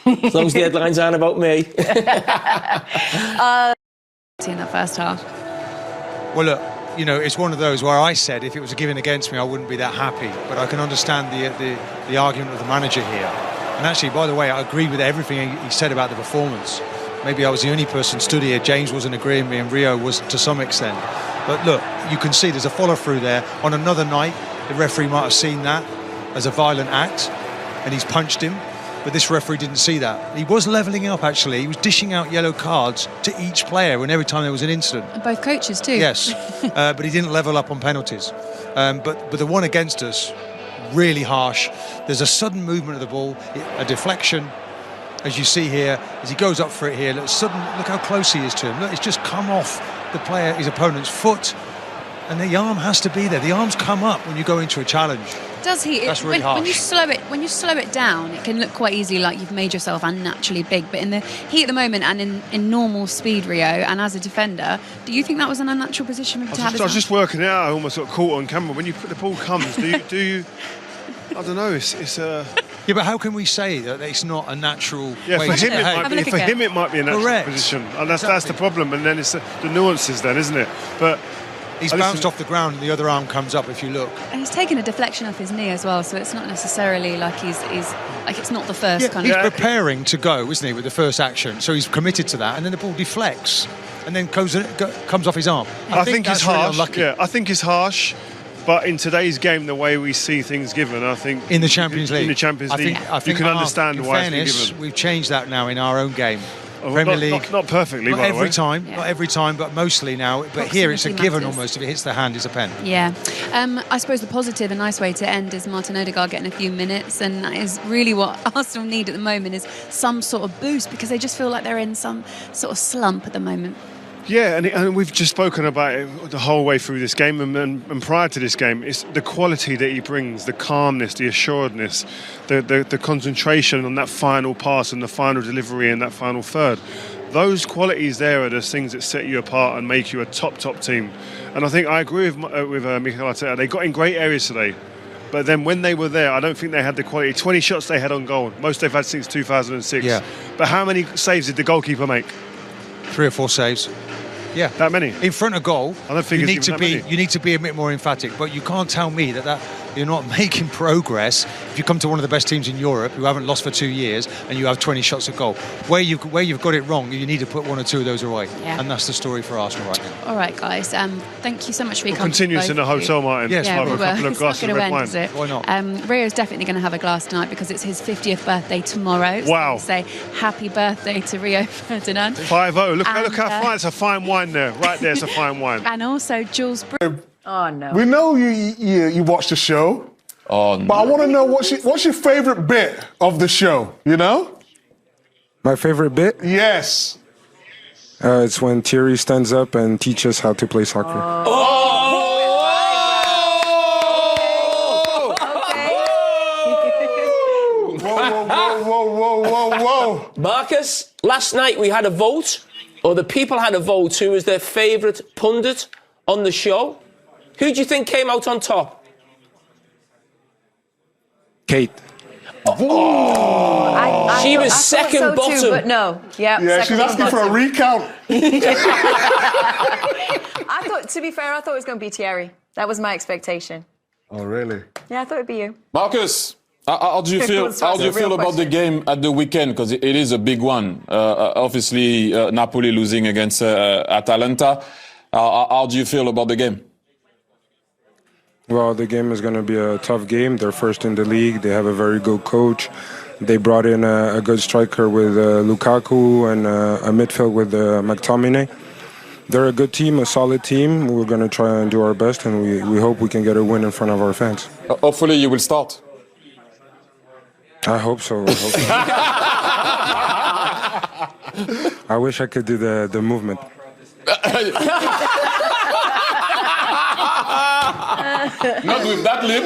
As long as the headlines aren't about me. In that first half. Well, look, you know, it's one of those where I said if it was a given against me, I wouldn't be that happy. But I can understand the argument of the manager here. And actually, by the way, I agree with everything he said about the performance. Maybe I was the only person stood here. James wasn't agreeing with me, and Rio was to some extent. But look, you can see there's a follow-through there. On another night, the referee might have seen that as a violent act, and he's punched him. But this referee didn't see that. He was levelling up, actually. He was dishing out yellow cards to each player when every time there was an incident. And both coaches too. Yes, but he didn't level up on penalties. But the one against us, really harsh. There's a sudden movement of the ball, a deflection, as you see here, as he goes up for it here. Look how close he is to him. Look, it's just come off his opponent's foot. And the arm has to be there. The arms come up when you go into a challenge. Does he? That's really harsh. When you slow it down, it can look quite easily like you've made yourself unnaturally big. But in the heat of the moment and in normal speed, Rio, and as a defender, do you think that was an unnatural position to have? I was just working it out. I almost got caught on camera. When the ball comes, do you? I don't know. It's a. Yeah, but how can we say that it's not a natural way for to him it behave? might be. For him, it might be a natural Correct. position, and that's the problem. And then it's the nuances, then, isn't it? But. He's bounced off the ground and the other arm comes up if you look. And he's taken a deflection off his knee as well, so it's not necessarily like he's like it's not the first kind he's of... preparing to go, isn't he, with the first action? So he's committed to that, and then the ball deflects and then comes off his arm. I think that's it's harsh. Really unlucky. Yeah, I think it's harsh. But in today's game, the way we see things given, I think... In the Champions League. In the Champions League, I think you can understand why fairness, it's been given. we've changed that now in our own game. Premier League. Not perfectly, not by the every way. time, not every time, but mostly now. But here it's a given matters. almost. If it hits the hand, it's a pen. Yeah. I suppose the positive, a nice way to end, is Martin Odegaard getting a few minutes, and that is really what Arsenal need at the moment, is some sort of boost, because they just feel like they're in some sort of slump at the moment. Yeah, and we've just spoken about it the whole way through this game, and prior to this game, it's the quality that he brings, the calmness, the assuredness, the concentration on that final pass and the final delivery and that final third. Those qualities there are the things that set you apart and make you a top team. And I think I agree with Mikel Arteta. They got in great areas today, but then when they were there, I don't think they had the quality. 20 shots they had on goal, most they've had since 2006. Yeah. But how many saves did the goalkeeper make? 3 or 4 saves. Yeah, that many in front of goal. I don't think you it's need to be. many. You need to be a bit more emphatic. But you can't tell me that you're not making progress if you come to one of the best teams in Europe who haven't lost for 2 years and you have 20 shots at goal. Where you've got it wrong, you need to put 1 or 2 of those away. Yeah. And that's the story for Arsenal right now. All right, guys. Thank you so much for your company. Continues in the hotel, Martin. Yes, yeah, a couple of it's glasses not of going red to end, wine. is it? Why not? Rio's definitely going to have a glass tonight because it's his 50th birthday tomorrow. Wow. So say happy birthday to Rio Ferdinand. 5-0. Look how And, fine. It's a fine wine there. Right there, it's a fine wine. And also Jules Brew. Oh no. We know you watch the show. Oh, no. But I want to know what's your favorite bit of the show, you know? My favorite bit? Yes. It's when Thierry stands up and teaches how to play soccer. Whoa. Marcus, last night we had a vote, or the people had a vote, who was their favourite pundit on the show. Who do you think came out on top? Kate. She was I second thought so bottom. too, but no. Yeah, she's asking for a recount. I thought, to be fair, I thought it was going to be Thierry. That was my expectation. Oh, really? Yeah, I thought it'd be you. Marcus, how do you feel? How do you feel about the game at the weekend? Because it is a big one. Obviously, Napoli losing against Atalanta. How do you feel about the game? Well, the game is going to be a tough game. They're first in the league. They have a very good coach. They brought in a good striker with Lukaku and a midfield with McTominay. They're a good team, a solid team. We're going to try and do our best, and we hope we can get a win in front of our fans. Hopefully you will start. I hope so. I wish I could do the movement. Not with that lip.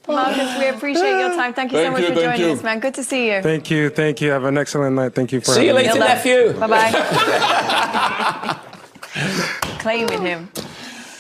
Marcus, we appreciate your time. Thank you so much for joining us, man. Good to see you. Thank you. Have an excellent night. Thank you for See you having me. later, nephew. Bye-bye. Claiming him.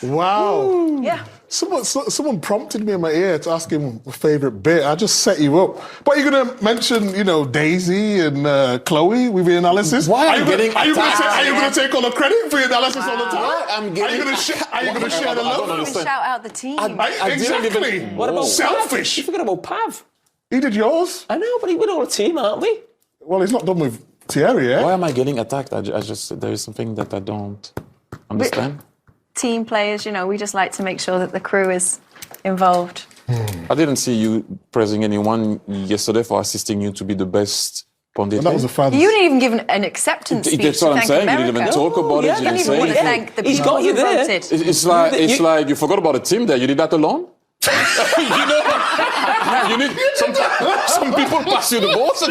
Wow. Yeah. Someone prompted me in my ear to ask him my favourite bit. I just set you up. But you're going to mention, Daisy and Chloe with your analysis? Why are you going attacked? to take all the credit for your analysis all the time? Are you going to share the love? Even shout out the team. Exactly. What about selfish? Pav? You forgot about Pav. He did yours. I know, but we're all a team, aren't we? Well, he's not done with Thierry, eh? Why am I getting attacked? I just there is something that I don't understand. Team players, we just like to make sure that the crew is involved. I didn't see you praising anyone yesterday for assisting you to be the best pundit. That was a fan. You didn't even give an acceptance speech. That's what to I'm thank saying. America. You didn't even talk about it. You didn't even want to thank the He's people got you who there. voted. It's like you forgot about the team there. You did that alone? You need some people pass you the ball, so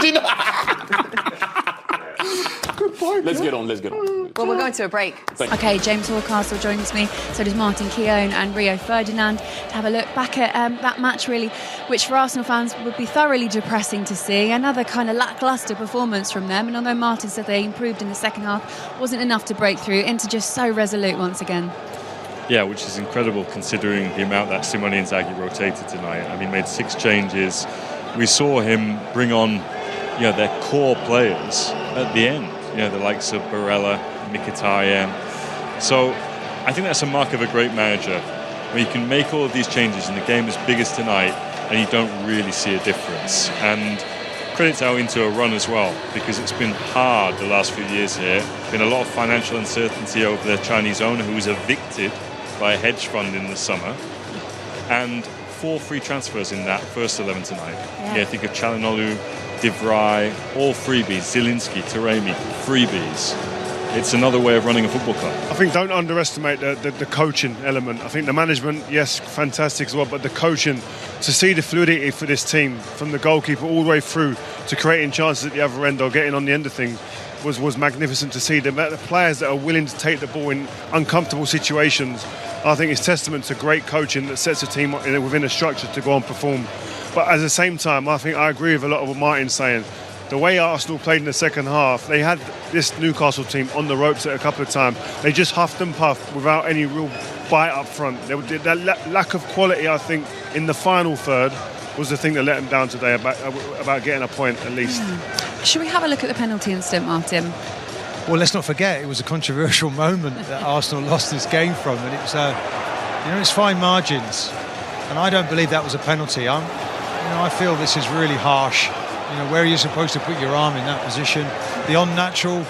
Good point. Let's get on. Well, we're going to a break. Okay, James Horcastle joins me, so does Martin Keown and Rio Ferdinand, to have a look back at that match, really, which for Arsenal fans would be thoroughly depressing to see. Another kind of lacklustre performance from them, and although Martin said they improved in the second half, wasn't enough to break through. Inter just so resolute once again. Yeah, which is incredible considering the amount that Simone Inzaghi rotated tonight. I mean, made 6 changes. We saw him bring on, their core players at the end. The likes of Barella, Mkhitaryan. So I think that's a mark of a great manager, where you can make all of these changes in the game as big as tonight, and you don't really see a difference. And credit to our Inter run as well, because it's been hard the last few years here. Been a lot of financial uncertainty over the Chinese owner, who was evicted by a hedge fund in the summer, and 4 free transfers in that first 11 tonight. Yeah, think of Çalhanoğlu, De Vrij, all freebies. Zielinski, Taremi, freebies. It's another way of running a football club. I think don't underestimate the coaching element. I think the management, yes, fantastic as well, but the coaching, to see the fluidity for this team, from the goalkeeper all the way through to creating chances at the other end or getting on the end of things, was magnificent to see. The players that are willing to take the ball in uncomfortable situations, I think it's testament to great coaching that sets a team within a structure to go and perform. But at the same time, I think I agree with a lot of what Martin's saying. The way Arsenal played in the second half, they had this Newcastle team on the ropes a couple of times. They just huffed and puffed without any real bite up front. That lack of quality, I think, in the final third was the thing that let them down today about getting a point at least. Should we have a look at the penalty incident, Martin? Well, let's not forget, it was a controversial moment that Arsenal lost this game from, and it was, it's fine margins, and I don't believe that was a penalty. I feel this is really harsh. Where are you supposed to put your arm in that position? The unnatural